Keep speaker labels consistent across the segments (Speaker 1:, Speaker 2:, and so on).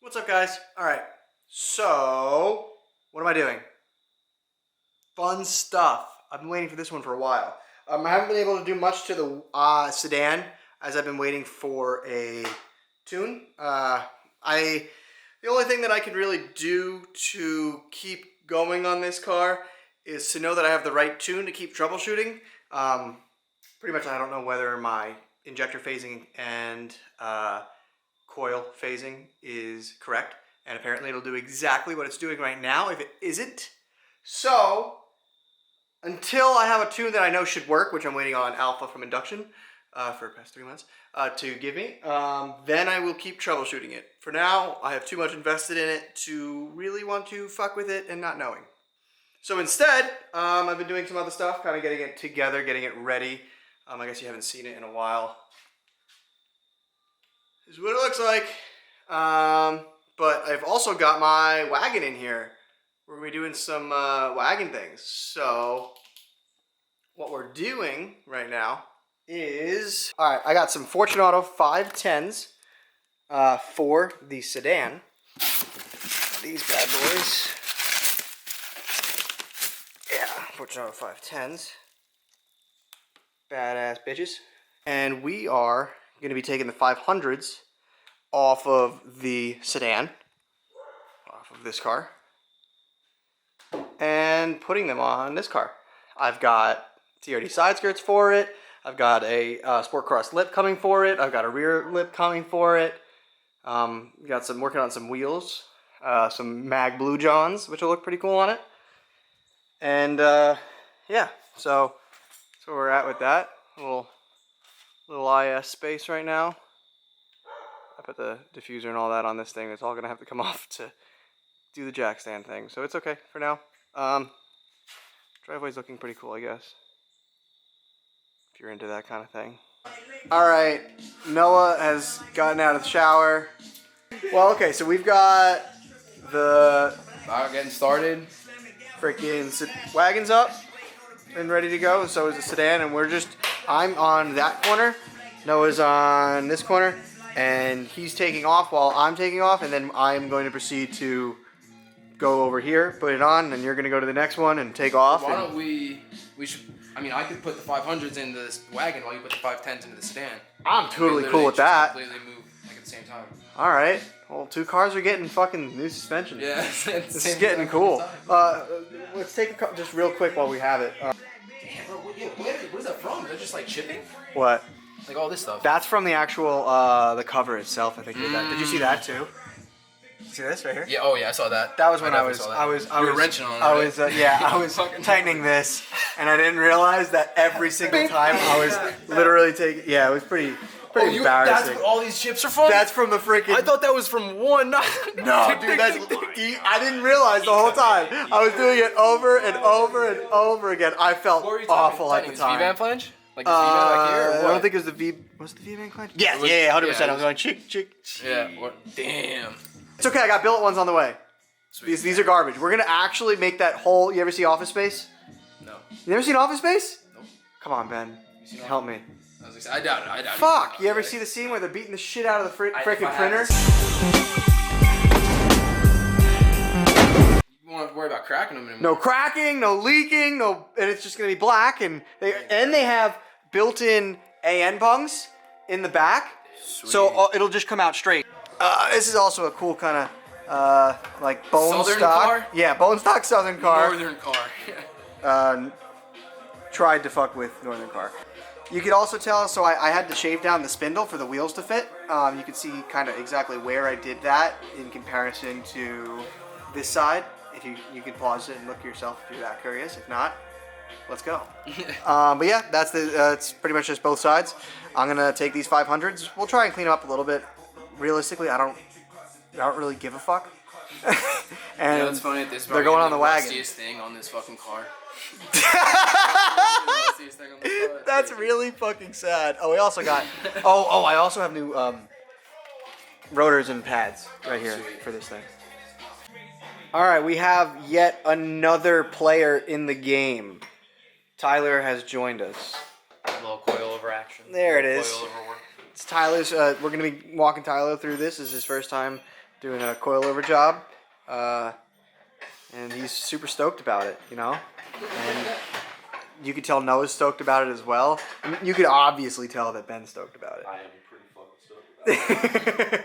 Speaker 1: What's up, guys? Alright, so what am I doing? Fun stuff. I've been waiting for this one for a while. I haven't been able to do much to the sedan as I've been waiting for a tune. The only thing that I can really do to keep going on this car is to know that I have the right tune to keep troubleshooting. Pretty much I don't know whether my injector phasing and coil phasing is correct, and apparently it'll do exactly what it's doing right now if it isn't. So until I have a tune that I know should work, which I'm waiting on Alpha from Induction for the past 3 months to give me, then I will keep troubleshooting it. For now, I have too much invested in it to really want to fuck with it and not knowing. So instead, I've been doing some other stuff, kind of getting it together, getting it ready. I guess you haven't seen it in a while. This is what it looks like. But I've also got my wagon in here. We're going to be doing some wagon things. So what we're doing right now is... Alright, I got some Fortunato 510s for the sedan. These bad boys. Yeah, Fortunato 510s. Badass bitches. And we are going to be taking the 500s off of the sedan, off of this car, and putting them on this car. I've got TRD side skirts for it. I've got a Sportcross lip coming for it. I've got a rear lip coming for it. Working on some wheels, some Mag Blue Johns, which will look pretty cool on it. And yeah, so that's where we're at with that. Little IS space right now. I put the diffuser and all that on this thing. It's all gonna have to come off to do the jack stand thing, so it's okay for now. Driveway's looking pretty cool, I guess, if you're into that kind of thing. Alright, Noah has gotten out of the shower. Well, okay, so we've got the
Speaker 2: Getting started.
Speaker 1: freaking wagons up and ready to go, and so is the sedan, and I'm on that corner, Noah's on this corner, and he's taking off while I'm taking off, and then I'm going to proceed to go over here, put it on, and you're going to go to the next one and take off.
Speaker 2: Why don't we should, I could put the 500s into this wagon while you put the 510s into the sedan.
Speaker 1: I'm totally cool with that.
Speaker 2: Completely move at the same time.
Speaker 1: Alright, well, 2 cars are getting fucking new suspension.
Speaker 2: Yeah.
Speaker 1: This is getting cool. Let's take a just real quick while we have it.
Speaker 2: Damn, bro, what is that from? Is that just like chipping?
Speaker 1: What?
Speaker 2: Like all this stuff?
Speaker 1: That's from the actual, the cover itself, I think. Did you see that too? See this right here?
Speaker 2: Yeah. Oh yeah, I saw that.
Speaker 1: That was when I was
Speaker 2: wrenching on it.
Speaker 1: I was tightening this, and I didn't realize that every single time I was literally taking. Yeah, it was pretty embarrassing.
Speaker 2: That's what all these chips are from?
Speaker 1: That's from the freaking.
Speaker 2: I thought that was from one.
Speaker 1: No, dude, I didn't realize the whole time. I was doing it over and over and over again. I felt awful at the time.
Speaker 2: V-band flange? Like the V-band back here? Or what?
Speaker 1: I don't think it was the V. Was it the V-band flange? Yes, yeah, 100%. I was going chick.
Speaker 2: Yeah. Damn.
Speaker 1: It's okay. I got billet ones on the way.
Speaker 2: Sweet.
Speaker 1: These are garbage. We're gonna actually make that whole. You ever see Office Space?
Speaker 2: No.
Speaker 1: You never seen Office Space?
Speaker 2: Nope.
Speaker 1: Come on, Ben. Help me.
Speaker 2: I doubt it.
Speaker 1: Fuck! You ever see the scene where they're beating the shit out of the frickin' printer?
Speaker 2: You won't have to worry about cracking them anymore.
Speaker 1: No cracking, no leaking, and it's just gonna be black. And they have built-in AN bungs in the back,
Speaker 2: Sweet.
Speaker 1: so it'll just come out straight. This is also a cool kind of like bone
Speaker 2: Southern
Speaker 1: stock.
Speaker 2: car?
Speaker 1: Yeah, bone stock Southern car.
Speaker 2: Northern car.
Speaker 1: Tried to fuck with Northern car. You could also tell, so I had to shave down the spindle for the wheels to fit. You can see kind of exactly where I did that in comparison to this side. If you can pause it and look yourself if you're that curious. If not, let's go. But yeah, that's it's pretty much just both sides. I'm gonna take these 500s. We'll try and clean them up a little bit. Realistically, I don't really give a fuck. And
Speaker 2: yeah, it's funny.
Speaker 1: they're going on the wagon.
Speaker 2: Rustiest thing on this fucking car.
Speaker 1: That's really fucking sad. Oh, we also got. I also have new rotors and pads right here for this thing. All right, we have yet another player in the game. Tyler has joined us.
Speaker 3: A little coilover action.
Speaker 1: There it is.
Speaker 3: Coilover work.
Speaker 1: It's Tyler's. We're gonna be walking Tyler through this. This is his first time doing a coilover job, and he's super stoked about it, you know. And you could tell Noah's stoked about it as well. I mean, you could obviously tell that Ben's stoked about it.
Speaker 3: I am pretty fucking stoked about it.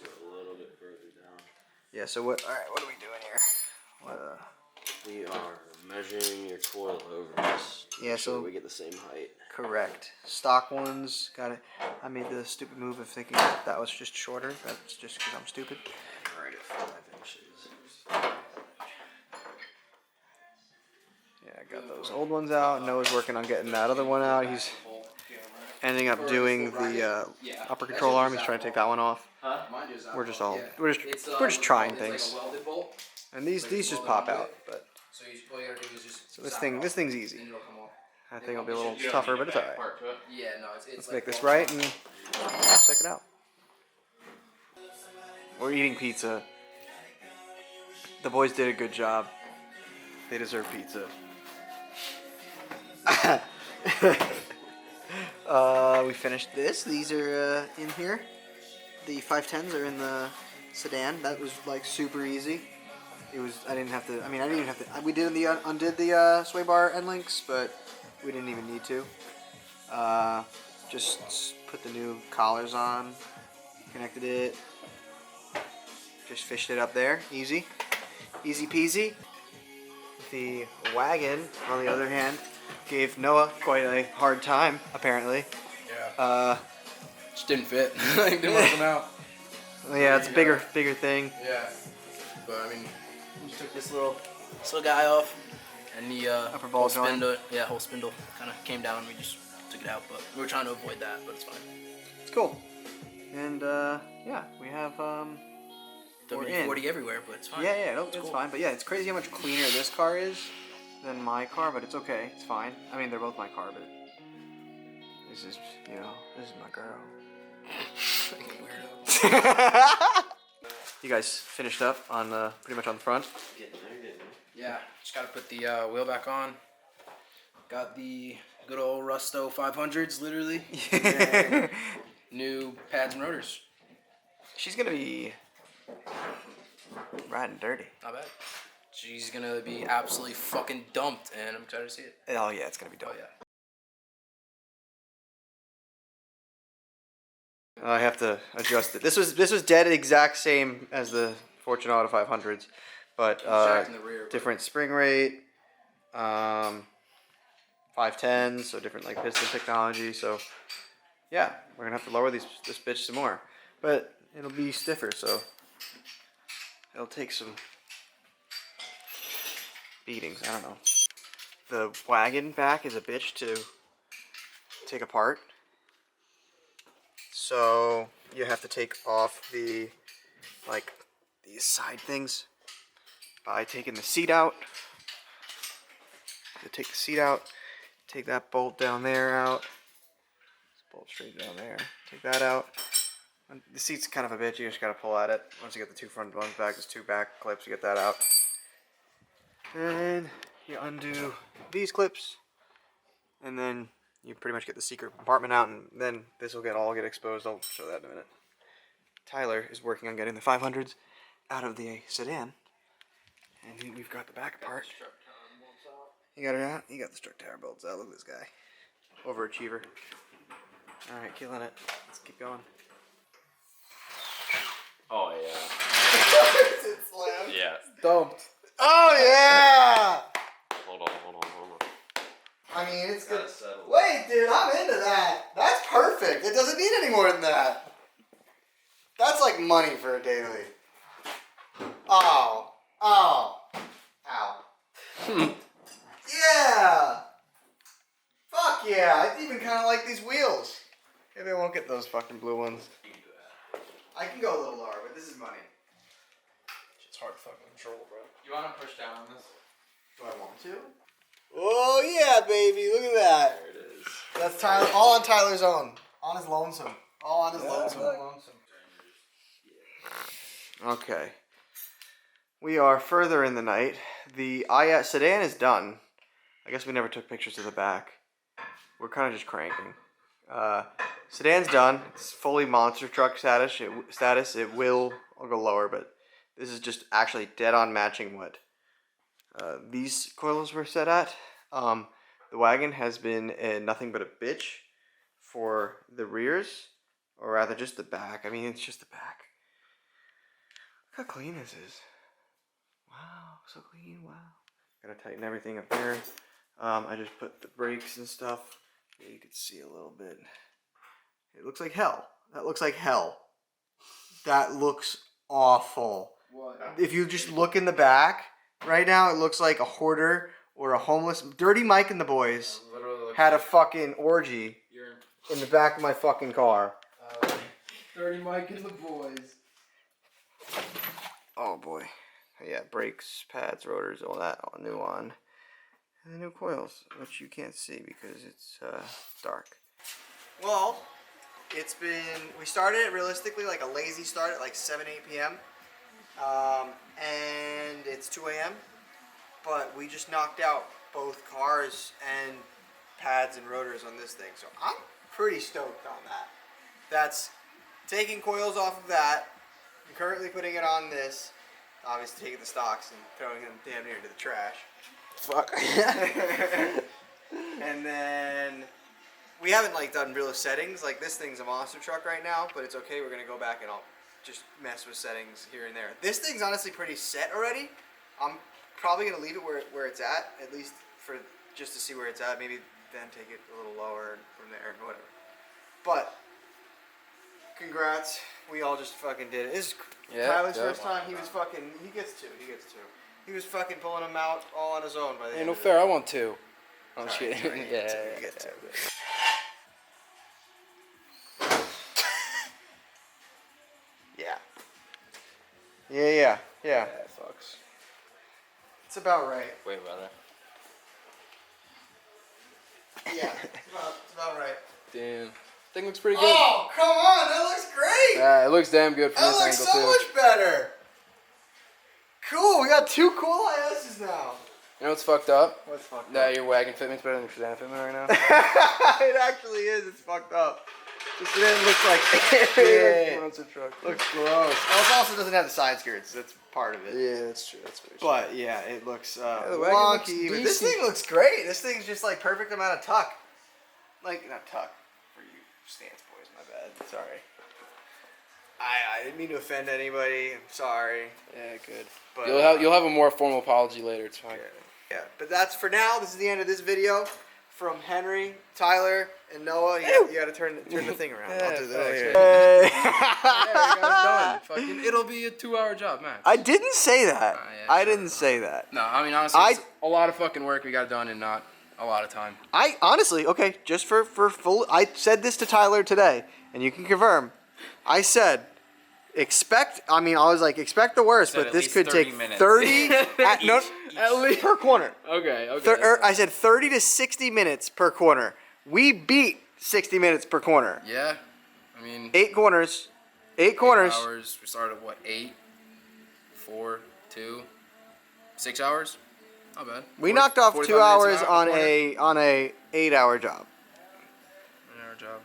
Speaker 3: A little bit further down.
Speaker 1: Yeah. So what? All right. What are we doing here? What?
Speaker 3: We are measuring your coilovers. To
Speaker 1: Yeah,
Speaker 3: make sure
Speaker 1: so-
Speaker 3: we get the same height.
Speaker 1: Correct. Stock ones. Got it. I made the stupid move of thinking that was just shorter. That's just because I'm stupid.
Speaker 3: Right at 5 inches.
Speaker 1: Yeah, I got those old ones out. Noah's working on getting that other one out. He's ending up doing the upper control arm. He's trying to take that one off. We're just all we're just trying things. And these just pop out. But so this thing's easy. I think it'll be a little tougher, but it's alright.
Speaker 2: Yeah, no, it's
Speaker 1: Let's make this right and check it out. We're eating pizza. The boys did a good job. They deserve pizza. We finished this. These are in here. The 510s are in the sedan. That was like super easy. It was. I didn't have to. I mean, I didn't even have to. We did undid the sway bar end links, but we didn't even need to. Just put the new collars on. Connected it. Just fished it up there. Easy. Easy peasy. The wagon, on the other hand, gave Noah quite a hard time, apparently.
Speaker 2: Yeah. Just didn't fit. Didn't work them out.
Speaker 1: Yeah, it's a bigger thing.
Speaker 2: Yeah. But I mean, we just took this little guy off, and the
Speaker 1: Upper
Speaker 2: whole
Speaker 1: ball joint.
Speaker 2: spindle, whole spindle kind of came down. And we just took it out, but we were trying to avoid that, but it's fine.
Speaker 1: It's cool. And yeah, we have we're in.
Speaker 2: WD-40 everywhere, but it's fine.
Speaker 1: Yeah, no, it's
Speaker 2: cool.
Speaker 1: fine. But yeah, it's crazy how much cleaner this car is than my car, but it's okay. It's fine. I mean, they're both my car, but this is, this is my girl.
Speaker 2: Weirdo.
Speaker 1: You guys finished up on pretty much on the front.
Speaker 3: Getting there.
Speaker 2: Yeah, just gotta put the wheel back on. Got the good old Rusto 500s, literally. And new pads and rotors.
Speaker 1: She's gonna be riding dirty.
Speaker 2: Not bad. She's gonna be absolutely fucking dumped, and I'm excited to see it.
Speaker 1: Oh yeah, it's gonna be dope.
Speaker 2: Oh yeah.
Speaker 1: I have to adjust it. This was dead exact same as the Fortune Auto 500s, but
Speaker 2: Jacked in the rear, but-
Speaker 1: different spring rate, 510s, so different like piston technology. So yeah, we're gonna have to lower this bitch some more, but it'll be stiffer, so it'll take some beatings. I don't know. The wagon back is a bitch to take apart. So you have to take off the, like, these side things by taking the seat out. You take the seat out, take that bolt down there out. This bolt straight down there. Take that out. And the seat's kind of a bitch. You just gotta pull at it. Once you get the two front ones back, there's two back clips. You get that out. And you undo these clips, and then you pretty much get the secret compartment out, and then this will all get exposed. I'll show that in a minute. Tyler is working on getting the 500s out of the sedan, and we've got the back apart. You got it out? You got the struck tire bolts out. Look at this guy. Overachiever. Alright, killing it. Let's keep going.
Speaker 3: Oh yeah.
Speaker 1: It slammed.
Speaker 3: Yeah.
Speaker 2: Dumped.
Speaker 1: Oh yeah!
Speaker 3: Hold on.
Speaker 1: I mean, it's good.
Speaker 3: Gotta settle.
Speaker 1: Wait, dude, I'm into that. That's perfect. It doesn't need any more than that. That's like money for a daily. Oh. Ow. Yeah. Fuck yeah. I even kind of like these wheels. Maybe I won't get those fucking blue ones. I can go a little lower, but this is money.
Speaker 2: It's hard to fucking control, bro.
Speaker 4: You want to push down on this?
Speaker 1: Do I want to? Oh yeah, baby! Look at that.
Speaker 3: There it is.
Speaker 1: That's Tyler. All on Tyler's own. On his lonesome. All on his lonesome. Okay. We are further in the night. The IS sedan is done. I guess we never took pictures of the back. We're kind of just cranking. Sedan's done. It's fully monster truck status. It will. I'll go lower, but this is just actually dead on matching what these coils were set at. The wagon has been nothing but a bitch for the rears, or rather just the back. I mean, it's just the back. Look how clean this is. Wow, so clean. Wow. Gotta tighten everything up there. I just put the brakes and stuff. Yeah, you can see a little bit. It looks like hell. That looks like hell. That looks awful.
Speaker 2: What?
Speaker 1: If you just look in the back, right now it looks like a hoarder or a homeless. Dirty Mike and the boys had a fucking orgy in the back of my fucking car.
Speaker 2: Dirty Mike and the boys.
Speaker 1: Oh boy. Yeah, brakes, pads, rotors, all that, all new on. And the new coils, which you can't see because it's dark. Well, we started it realistically like a lazy start at like 7, 8 p.m. And it's 2 a.m. But we just knocked out both cars and pads and rotors on this thing. So I'm pretty stoked on that. That's taking coils off of that. I'm currently putting it on this. Obviously taking the stocks and throwing them damn near to the trash.
Speaker 2: Fuck.
Speaker 1: And then we haven't like done real settings. Like this thing's a monster truck right now, but it's okay. We're gonna go back and I'll just mess with settings here and there. This thing's honestly pretty set already. I'm probably gonna leave it where it's at least for just to see where it's at. Maybe then take it a little lower from there, whatever. But congrats, we all just fucking did it. This is Tyler's first time. He was fucking. He gets two. He was fucking pulling them out all on his own by the end.
Speaker 2: Ain't no
Speaker 1: of
Speaker 2: fair.
Speaker 1: it.
Speaker 2: I want 2. I'm just kidding.
Speaker 1: Sorry, you get two. Yeah.
Speaker 2: Yeah, fucks.
Speaker 1: It's about right.
Speaker 3: Wait, brother.
Speaker 1: Yeah, it's about right.
Speaker 2: Damn. Thing looks pretty good.
Speaker 1: Oh, come on, that looks great.
Speaker 2: Yeah, it looks damn good from
Speaker 1: That
Speaker 2: this
Speaker 1: looks
Speaker 2: angle
Speaker 1: so
Speaker 2: too.
Speaker 1: much better. Cool, we got 2 cool ISs now.
Speaker 2: You know what's fucked up?
Speaker 1: What's fucked
Speaker 2: That
Speaker 1: up?
Speaker 2: your wagon fitment's better than your sedan fitment right now.
Speaker 1: It actually is. It's fucked up. The sedan looks like shit.
Speaker 2: Monster truck.
Speaker 1: Looks gross. Oh, it also doesn't have the side skirts. That's part of it.
Speaker 2: Yeah, that's true. That's very true.
Speaker 1: But yeah, it looks
Speaker 2: the wagon looks
Speaker 1: wonky. But this
Speaker 2: decent.
Speaker 1: thing looks great. This thing's just like perfect amount of tuck. Like not tuck for you stance boys. My bad. Sorry. I didn't mean to offend anybody. I'm sorry.
Speaker 2: Yeah, good.
Speaker 1: But
Speaker 2: You'll have a more formal apology later. It's fine.
Speaker 1: Yeah, but that's for now. This is the end of this video. From Henry, Tyler, and Noah. You gotta turn the thing around. I'll do that.
Speaker 2: Yeah, we got it done. Fucking, it'll be a 2-hour job, man.
Speaker 1: I didn't say that.
Speaker 2: yeah,
Speaker 1: I
Speaker 2: sure.
Speaker 1: didn't say that.
Speaker 2: No, I mean honestly, it's a lot of fucking work we got done in not a lot of time.
Speaker 1: I honestly, okay, just for full, I said this to Tyler today, and you can confirm. I said, expect the worst,
Speaker 3: Said
Speaker 1: but
Speaker 3: at
Speaker 1: this
Speaker 3: least
Speaker 1: could
Speaker 3: 30
Speaker 1: take
Speaker 3: minutes.
Speaker 1: 30 at least per corner.
Speaker 2: Okay.
Speaker 1: I said 30 to 60 minutes per corner. We beat 60 minutes per corner.
Speaker 2: Yeah, I mean
Speaker 1: 8 corners. 8
Speaker 2: hours. We started at what, 8, 4, 2, 6 hours. Not bad.
Speaker 1: We knocked off 2 hours on
Speaker 2: a
Speaker 1: a 8-hour job.
Speaker 2: 1-hour job.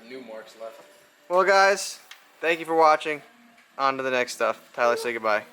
Speaker 2: New marks left.
Speaker 1: Well, guys, thank you for watching. On to the next stuff. Tyler, say goodbye.